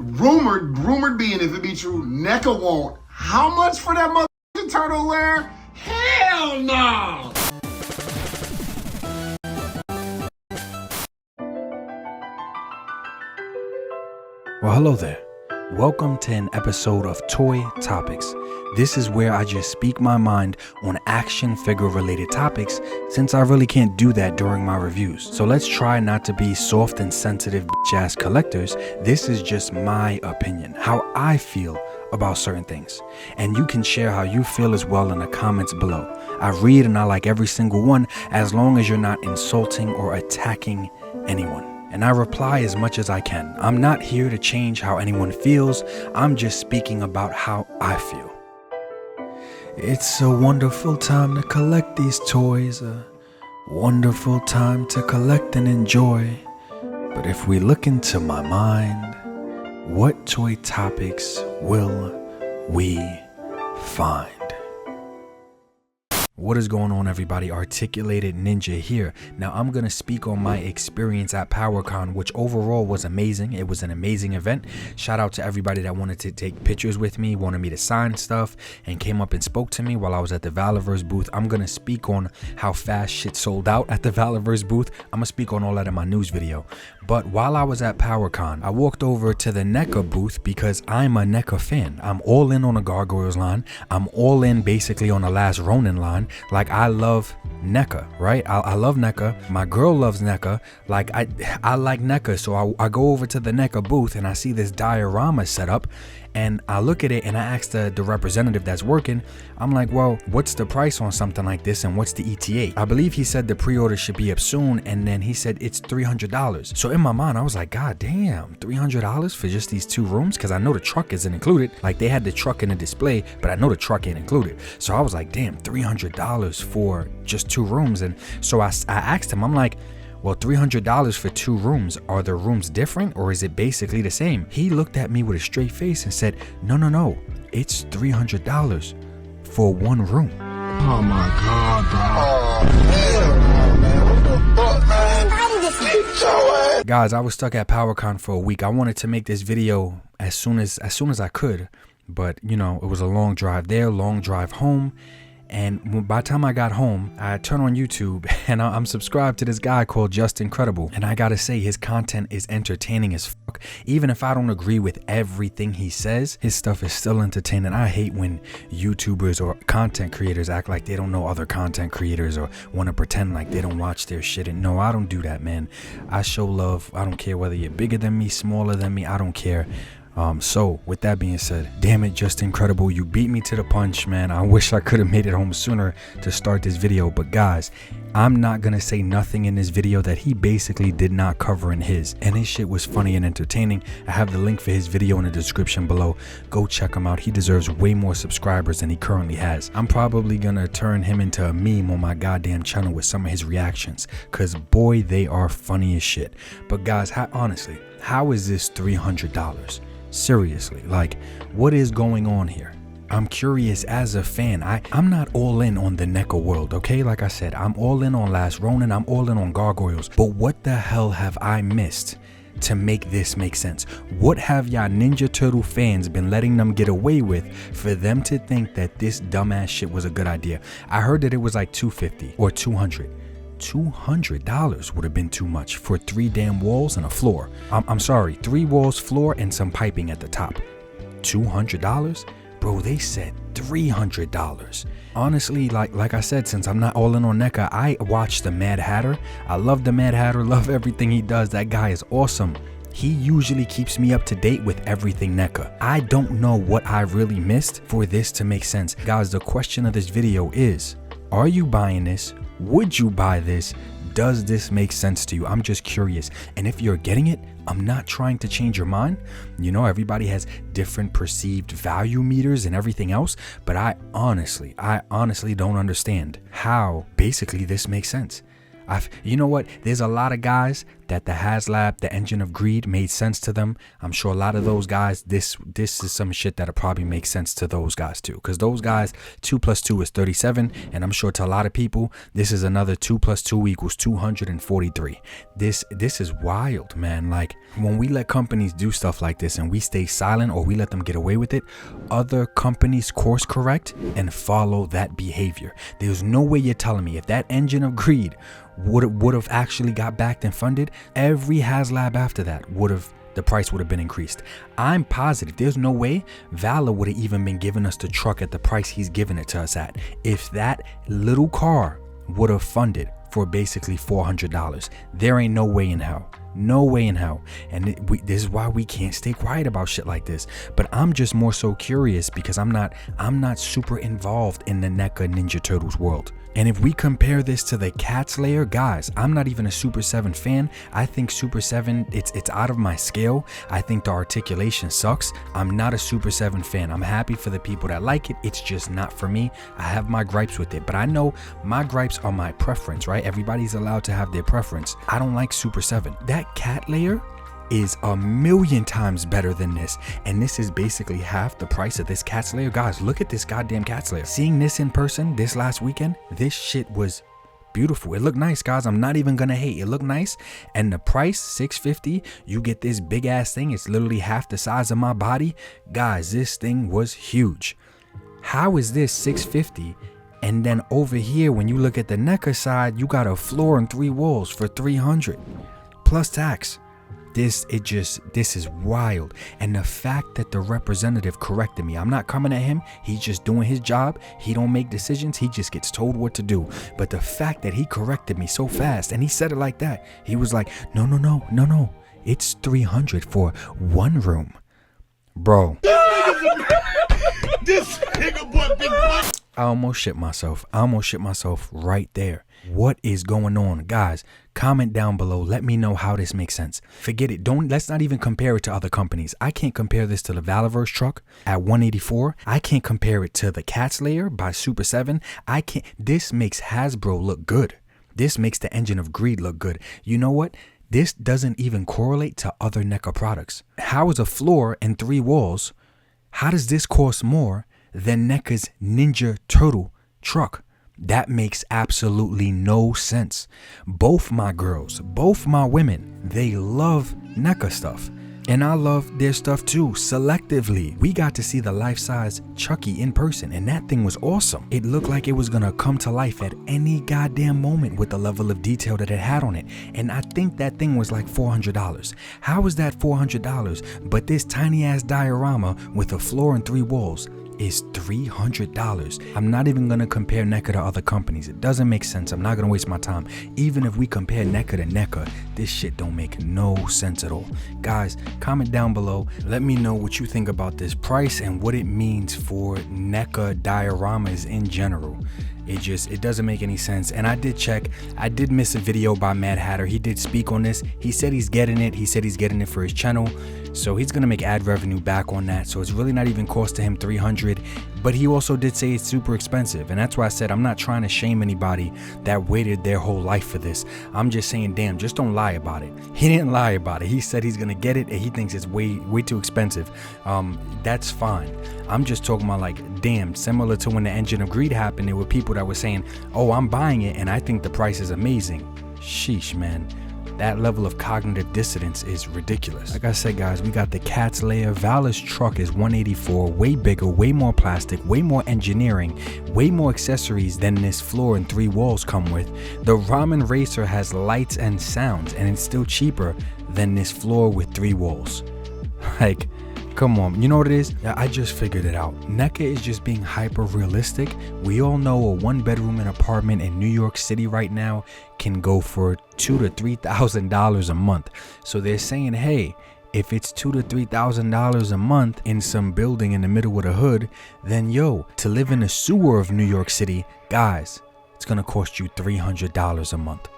rumored being, if it be true, Neca want how much for that motherfucking turtle Lair? Hell no! Well, hello there. Welcome to an episode of Toy Topics. This is where I just speak my mind on action figure related topics, since I really can't do that during my reviews. So let's try not to be soft and sensitive bitch-ass collectors. This is just my opinion, how I feel about certain things. And you can share how you feel as well in the comments below. I read and I like every single one, as long as you're not insulting or attacking anyone. And I reply as much as I can. I'm not here to change how anyone feels. I'm just speaking about how I feel. It's a wonderful time to collect these toys. A wonderful time to collect and enjoy. But if we look into my mind, what toy topics will we find? What is going on, everybody? Articulated Ninja here. Now I'm going to speak on my experience at PowerCon, which overall was amazing. It was an amazing event. Shout out to everybody that wanted to take pictures with me, wanted me to sign stuff, and came up and spoke to me while I was at the Valorverse booth. I'm going to speak on how fast shit sold out at the Valorverse booth. I'm going to speak on all that in my news video. But while I was at PowerCon, I walked over to the Neca booth because I'm a Neca fan. I'm all in on the Gargoyles line. I'm all in basically on the Last Ronin line. Like, I love Neca, right? I love Neca. My girl loves Neca. Like, I like Neca. So I go over to the Neca booth and I see this diorama set up. And I look at it and I ask the representative that's working, I'm like, well, what's the price on something like this and what's the ETA? I believe he said the pre-order should be up soon, and then he said it's $300. So in my mind, I was like, God damn, $300 for just these two rooms? Because I know the truck isn't included. Like, they had the truck in the display, but I know the truck ain't included. So I was like, damn, $300 for just two rooms. And so I asked him, I'm like, well, $300 for two rooms, are the rooms different or is it basically the same? He looked at me with a straight face and said, no, it's $300 for one room. Oh my God, bro. Guys, I was stuck at PowerCon for a week. I wanted to make this video as soon as I could, but you know, it was a long drive there, long drive home. And by the time I got home, I turned on YouTube and I'm subscribed to this guy called Just Incredible. And I gotta say, his content is entertaining as fuck. Even if I don't agree with everything he says, his stuff is still entertaining. I hate when YouTubers or content creators act like they don't know other content creators or want to pretend like they don't watch their shit. And no, I don't do that, man. I show love. I don't care whether you're bigger than me, smaller than me. I don't care. So with that being said, damn it, Just Incredible, you beat me to the punch, man. I wish I could have made it home sooner to start this video, but guys, I'm not gonna say nothing in this video that he basically did not cover in his, and his shit was funny and entertaining. I have the link for his video in the description below. Go check him out. He deserves way more subscribers than he currently has. I'm probably gonna turn him into a meme on my goddamn channel with some of his reactions, cause boy, they are funny as shit. But guys, honestly, how is this $300? Seriously, like, what is going on here? I'm curious as a fan. I'm not all in on the Neca world, okay? Like I said, I'm all in on Last Ronin, I'm all in on Gargoyles. But what the hell have I missed to make this make sense? What have y'all Ninja Turtle fans been letting them get away with for them to think that this dumbass shit was a good idea? I heard that it was like $250 or $200. $200 would have been too much for 3 damn walls and a floor. I'm sorry, 3 walls, floor, and some piping at the top. $200? Bro, they said $300. Honestly, like I said, since I'm not all in on Neca, I watched the Mad Hatter. I love the Mad Hatter, love everything he does. That guy is awesome. He usually keeps me up to date with everything Neca. I don't know what I really missed for this to make sense. Guys, the question of this video is, are you buying this? Would you buy this? Does this make sense to you? I'm just curious. And if you're getting it, I'm not trying to change your mind. You know, everybody has different perceived value meters and everything else, but I honestly don't understand how basically this makes sense. You know what? There's a lot of guys that the HasLab, the engine of greed, made sense to them. I'm sure a lot of those guys, this is some shit that'll probably make sense to those guys too. Because those guys, 2 + 2 is 37. And I'm sure to a lot of people, this is another 2 + 2 = 243. This is wild, man. Like, when we let companies do stuff like this and we stay silent or we let them get away with it, other companies course correct and follow that behavior. There's no way you're telling me if that engine of greed would have actually got backed and funded, every HasLab after that the price would have been increased. I'm positive there's no way Valor would have even been giving us the truck at the price he's giving it to us at if that little car would have funded for basically $400. There ain't no way in hell. No way in hell. And this is why we can't stay quiet about shit like this. But I'm just more so curious because I'm not super involved in the NECA Ninja Turtles world. And if we compare this to the Cats Lair, guys, I'm not even a Super 7 fan. I think Super 7, it's out of my scale. I think the articulation sucks. I'm not a Super 7 fan. I'm happy for the people that like it. It's just not for me. I have my gripes with it, but I know my gripes are my preference, right? Everybody's allowed to have their preference. I don't like Super 7. That Cat Lair is a million times better than this, and this is basically half the price of this Cat's Lair. Guys, look at this goddamn Cat's Lair. Seeing this in person this last weekend, this shit was beautiful. It looked nice, guys. I'm not even gonna hate. It looked nice, and the price, $650, you get this big ass thing. It's literally half the size of my body. Guys, this thing was huge. How is this $650? And then over here, when you look at the NECA side, you got a floor and 3 walls for $300 plus tax. This is wild. And the fact that the representative corrected me, I'm not coming at him. He's just doing his job. He don't make decisions. He just gets told what to do. But the fact that he corrected me so fast, and he said it like that, he was like, no. It's $300 for 1 room. Bro. This nigga boy big boy. I almost shit myself right there. What is going on? Guys, comment down below. Let me know how this makes sense. Forget it. Let's not even compare it to other companies. I can't compare this to the Valorverse truck at 184. I can't compare it to the Cat's Lair by Super 7. I can't. This makes Hasbro look good. This makes the engine of greed look good. You know what? This doesn't even correlate to other NECA products. How is a floor and 3 walls? How does this cost more than NECA's Ninja Turtle truck? That makes absolutely no sense. Both my girls, both my women, they love NECA stuff. And I love their stuff too, selectively. We got to see the life-size Chucky in person, and that thing was awesome. It looked like it was gonna come to life at any goddamn moment with the level of detail that it had on it. And I think that thing was like $400. How is that $400? But this tiny ass diorama with a floor and 3 walls is $300. I'm not even gonna compare NECA to other companies. It doesn't make sense. I'm not gonna waste my time. Even if we compare NECA to NECA, this shit don't make no sense at all. Guys, comment down below. Let me know what you think about this price and what it means for NECA dioramas in general. It doesn't make any sense. And I did miss a video by Mad Hatter. He did speak on this. He said he's getting it. He said he's getting it for his channel. So he's gonna make ad revenue back on that. So it's really not even costing him $300. But he also did say it's super expensive. And that's why I said I'm not trying to shame anybody that waited their whole life for this. I'm just saying, damn, just don't lie about it. He didn't lie about it. He said he's gonna get it and he thinks it's way too expensive. That's fine. I'm just talking about, like, damn, similar to when the Engine of Greed happened, there were people that were saying, oh, I'm buying it and I think the price is amazing. Sheesh, man. That level of cognitive dissonance is ridiculous. Like I said, guys, we got the Cat's Lair. Valor's truck is 184, way bigger, way more plastic, way more engineering, way more accessories than this floor and 3 walls come with. The Ramen Racer has lights and sounds, and it's still cheaper than this floor with 3 walls. Like, come on, you know what it is? I just figured it out. NECA is just being hyper realistic. We all know a 1-bedroom apartment in New York City right now can go for $2,000 to $3,000 a month. So they're saying, hey, if it's $2,000 to $3,000 a month in some building in the middle of the hood, then yo, to live in the sewer of New York City, guys, it's gonna cost you $300 a month.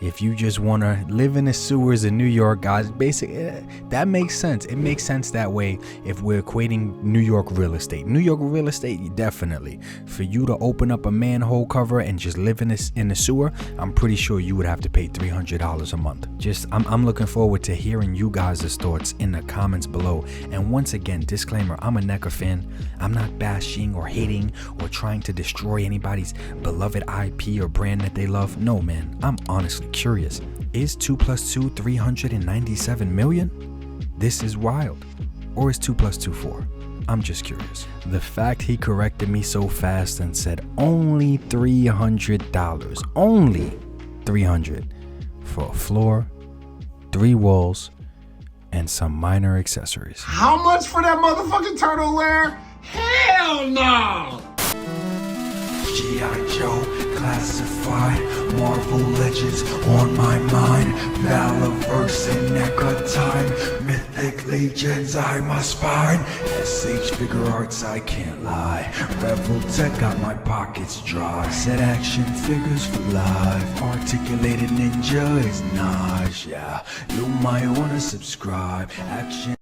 If you just want to live in the sewers in New York, guys, that makes sense. It makes sense that way if we're equating New York real estate. New York real estate, definitely. For you to open up a manhole cover and just live in the sewer, I'm pretty sure you would have to pay $300 a month. I'm looking forward to hearing you guys' thoughts in the comments below. And once again, disclaimer, I'm a Neca fan. I'm not bashing or hating or trying to destroy anybody's beloved IP or brand that they love. No, man, I'm honestly curious. Is 2 + 2 397 million? This is wild. Or is 2 + 2 4? I'm just curious. The fact he corrected me so fast and said only $300, only $300 for a floor, 3 walls, and some minor accessories. How much for that motherfucking turtle lair? Hell no! G.I. Joe, classified, Marvel Legends on my mind, Valaverse and Neca time, Mythic Legions I must find, SH Figure Arts I can't lie, Rebel Tech got my pockets dry, Set Action Figures for life, Articulated Ninja is nice, yeah, you might wanna subscribe, Action